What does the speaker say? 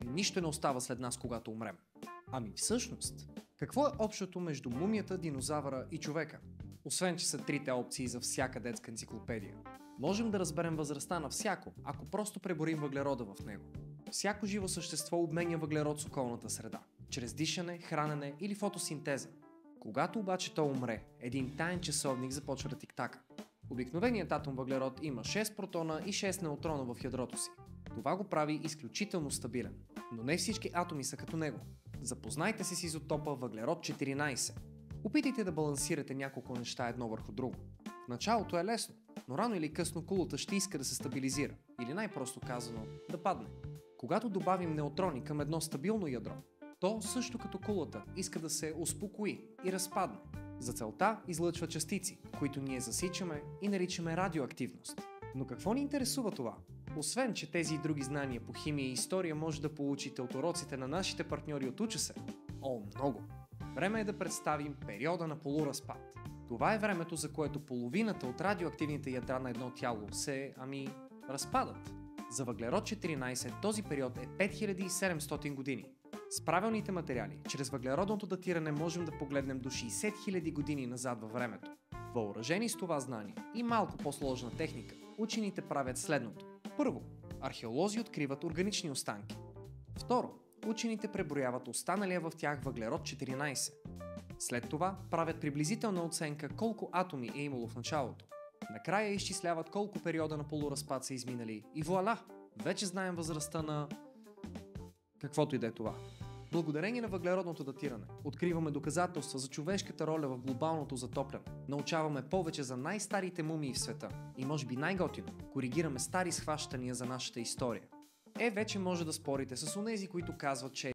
нищо не остава след нас, когато умрем. Ами всъщност, какво е общото между мумията, динозавъра и човека? Освен, че са трите опции за всяка детска енциклопедия. Можем да разберем възрастта на всяко, ако просто преборим въглерода в него. Всяко живо същество обменя въглерод с околната среда, чрез дишане, хранене или фотосинтеза. Когато обаче то умре, един таен часовник започва да тиктака. Обикновеният атом въглерод има 6 протона и 6 неутрона в ядрото си. Това го прави изключително стабилен, но не всички атоми са като него. Запознайте се с изотопа въглерод 14. Опитайте да балансирате няколко неща едно върху друго. В началото е лесно, но рано или късно кулата ще иска да се стабилизира, или най-просто казано, да падне. Когато добавим неутрони към едно стабилно ядро, то също като кулата иска да се успокои и разпадне. За целта излъчва частици, които ние засичаме и наричаме радиоактивност. Но какво ни интересува това? Освен, че тези и други знания по химия и история може да получите от уроците на нашите партньори от Уча се. Много! Време е да представим периода на полуразпад. Това е времето, за което половината от радиоактивните ядра на едно тяло се, разпадат. За въглерод 14 този период е 5700 години. С правилните материали, чрез въглеродното датиране можем да погледнем до 60 000 години назад във времето. Въоръжени с това знание и малко по-сложна техника, учените правят следното. Първо, археолози откриват органични останки. Второ, учените преброяват останалия в тях въглерод 14. След това правят приблизителна оценка колко атоми е имало в началото. Накрая изчисляват колко периода на полуразпад са изминали и вуаля! Вече знаем възрастта на... каквото и да е това. Благодарение на въглеродното датиране откриваме доказателства за човешката роля в глобалното затопляне, научаваме повече за най-старите мумии в света и може би най-готино, коригираме стари схващания за нашата история. Вече може да спорите с онези, които казват, че